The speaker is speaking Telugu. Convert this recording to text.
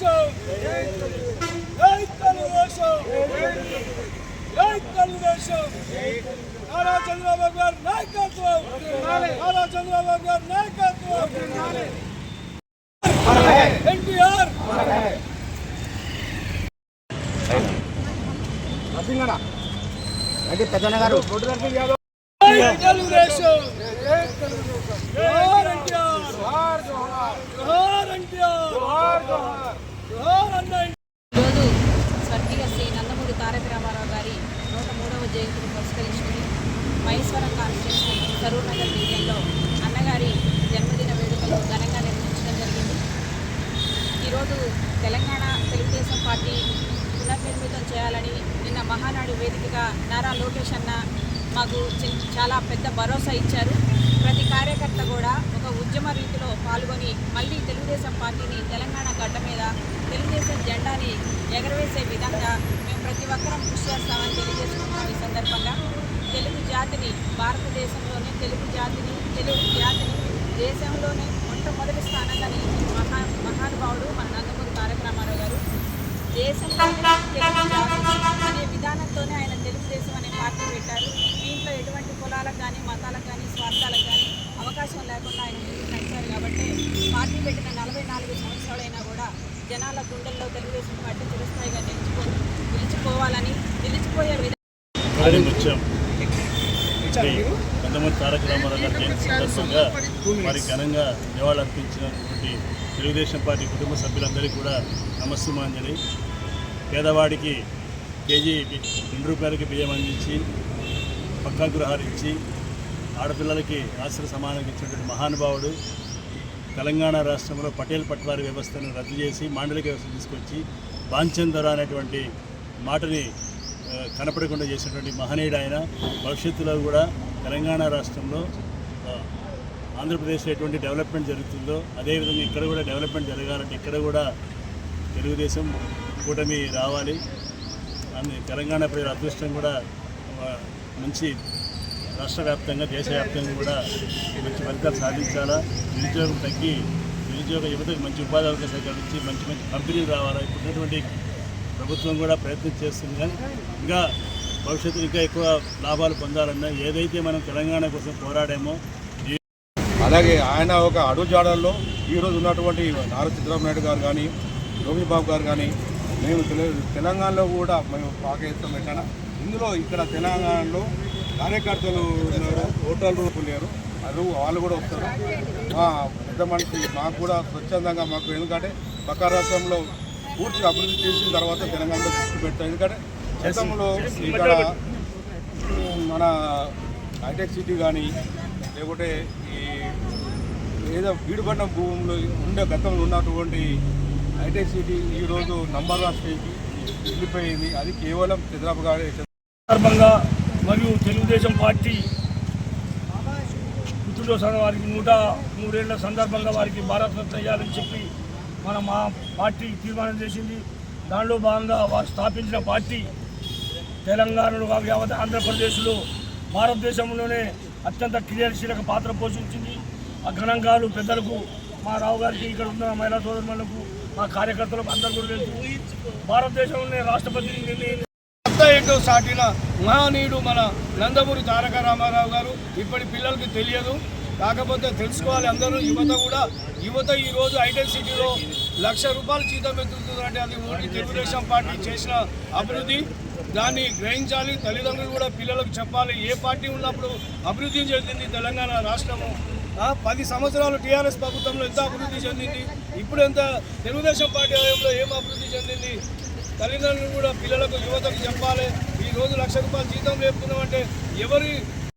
తెలుగుదేశం జై తెలుగుదేశం జై తెలుగుదేశం నారా చంద్రబాబు గారి నాయకత్వం నారా చంద్రబాబు గారి నాయకత్వం ఎన్టీఆర్ అంటే పెద్దన్న గారు తెలుగుదేశం జోహార్ ఎన్టీఆర్ జోహార్ ఎన్టీఆర్ జోహార్ అన్నయ్య. ఈరోజు స్వర్గీయ శ్రీ నందమూరి తారక రామారావు గారి 103వ జయంతిని పురస్కరించుకుని మహేశ్వరం కాన్స్టిట్యూన్సీ సరూర్ నగర్ డివిజన్లో అన్నగారి జన్మదిన వేడుకలు ఘనంగా నిర్వహించడం జరిగింది. ఈరోజు తెలంగాణ తెలుగుదేశం పార్టీ పునర్నిర్మితం చేయాలని నిన్న మహానాడు వేదికగా నారా లోకేష్ అన్న మాకు చాలా పెద్ద భరోసా ఇచ్చారు. ప్రతి కార్యకర్త కూడా ఒక ఉద్యమ రీతిలో పాల్గొని మళ్ళీ తెలుగుదేశం పార్టీని తెలంగాణ గడ్డ మీద తెలుగుదేశం జెండాని ఎగరవేసే విధంగా మేము ప్రతి ఒక్కరం కృషి చేస్తామని తెలియజేసుకుంటున్నాం. ఈ సందర్భంగా తెలుగు జాతిని భారతదేశంలోనే తెలుగు జాతిని దేశంలోనే మొట్టమొదటి స్థానంగా నిలిచిన మహానుభావుడు మన నందమూరి తారక రామారావు గారు. దేశంలోనే తెలుగు జాతి అనే విధానంతోనే ఆయన తెలుగుదేశం అనే పార్టీ పెట్టారు. దీంట్లో ఎటువంటి కులాలకు కానీ మతాలకు కానీ స్వార్థాలకు కానీ అవకాశం లేకుండా ఆయన ముందుకు నడిచారు. కాబట్టి పార్టీ పెట్టిన 44 సంవత్సరాలైనా కూడా జనాల గుండెల్లో తెలుగుదేశం పార్టీ చిరస్థాయిగా నిలిచిపోవాలని నిలిచిపోయే విధానం నందమూరి తారక రామారావు గారి జయంతి సందర్భంగా వారికి ఘనంగా నివాళులర్పించినటువంటి తెలుగుదేశం పార్టీ కుటుంబ సభ్యులందరికీ కూడా నమస్సుమాంజలి. పేదవాడికి కేజీ ₹2 బియ్యం అందించి పక్కా గృహాలు ఇచ్చి ఆడపిల్లలకి ఆశ్రయ సమానంగా ఇచ్చినటువంటి మహానుభావుడు. తెలంగాణ రాష్ట్రంలో పటేల్ పట్వారీ వ్యవస్థను రద్దు చేసి మాండలిక వ్యవస్థ తీసుకొచ్చి బాంఛన్ ధర అనేటువంటి మాటని కనపడకుండా చేసినటువంటి మహనీయుడు ఆయన. భవిష్యత్తులో కూడా తెలంగాణ రాష్ట్రంలో ఆంధ్రప్రదేశ్లో ఎటువంటి డెవలప్మెంట్ జరుగుతుందో అదేవిధంగా ఇక్కడ కూడా డెవలప్మెంట్ జరగాలంటే ఇక్కడ కూడా తెలుగుదేశం కూటమి రావాలి. తెలంగాణ ప్రజల అదృష్టం కూడా మంచి రాష్ట్ర వ్యాప్తంగా దేశవ్యాప్తంగా కూడా మంచి ఫలితాలు సాధించాలా. నిరుద్యోగం తగ్గి నిరుద్యోగ యువతకు మంచి ఉపాధి అవకాశాలు కలిగించి మంచి మంచి కంపెనీలు రావాలా. ఇప్పుడున్నటువంటి ప్రభుత్వం కూడా ప్రయత్నం చేస్తుంది. కానీ ఇంకా భవిష్యత్తులో ఇంకా ఎక్కువ లాభాలు పొందాలన్నా ఏదైతే మనం తెలంగాణ కోసం పోరాడామో అలాగే ఆయన ఒక అడుగుజాడల్లో ఈరోజు ఉన్నటువంటి నారా చంద్రబాబు నాయుడు గారు కానీ లోకేష్ బాబు గారు కానీ మేము తెలంగాణలో కూడా మేము పాకేస్తాం పెట్టాను. ఇందులో ఇక్కడ తెలంగాణలో కార్యకర్తలు ఉన్నారు, ఓటర్లు లేరు, అది వాళ్ళు కూడా వస్తారు. పెద్ద మనిషి మాకు కూడా స్వచ్ఛందంగా మాకు ఎందుకంటే పక్క రాష్ట్రంలో పూర్తిగా అభివృద్ధి చేసిన తర్వాత తెలంగాణలో దృష్టి పెడతాం. ఎందుకంటే గతంలో ఇక్కడ మన హైటెక్ సిటీ కానీ లేకుంటే ఈ ఏదో బీడుపట్నం భూములు ఉండే గతంలో ఉన్నటువంటి హైటెక్ సిటీ ఈరోజు నంబర్ 1 స్టేజ్కి వెళ్ళిపోయింది. అది కేవలం చంద్రబాబు గారి సందర్భంగా మరియు తెలుగుదేశం పార్టీ పుట్టినరోజు వారికి 103 ఏళ్ల సందర్భంగా వారికి భారతరత్న చేయాలని చెప్పి మా పార్టీ తీర్మానం చేసింది. దానిలో భాగంగా వారు స్థాపించిన పార్టీ తెలంగాణలో యావత్ ఆంధ్రప్రదేశ్లో భారతదేశంలోనే అత్యంత క్రియాశీలక పాత్ర పోషించింది. ఆ గణాంకాలు పెద్దలకు మా రావు గారికి ఇక్కడ ఉన్న మహిళా సోదరులకు మా కార్యకర్తలకు అందరూ కూడా తెలుసు. భారతదేశంలోనే రాష్ట్రపతిని ఏంటో సాటిన మహనీయుడు మన నందమూరి తారక రామారావు గారు. ఇప్పటి పిల్లలకి తెలియదు, కాకపోతే తెలుసుకోవాలి అందరూ. యువత ఈరోజు హైటెక్ సిటీలో ₹1,00,000 జీతం ఎత్తుతుందంటే అది ఓన్లీ తెలుగుదేశం పార్టీ చేసిన అభివృద్ధి. దాన్ని గ్రహించాలి. తల్లిదండ్రులు కూడా పిల్లలకు చెప్పాలి. ఏ పార్టీ ఉన్నప్పుడు అభివృద్ధి చెందింది తెలంగాణ రాష్ట్రము. 10 సంవత్సరాలు టీఆర్ఎస్ ప్రభుత్వంలో ఎంత అభివృద్ధి చెందింది, ఇప్పుడు ఎంత తెలుగుదేశం పార్టీ హయాంలో ఏం అభివృద్ధి చెందింది. తల్లిదండ్రులు కూడా పిల్లలకు యువతకు చెప్పాలి. ఈరోజు ₹1,00,000 జీతం లేపుతున్నామంటే ఎవరి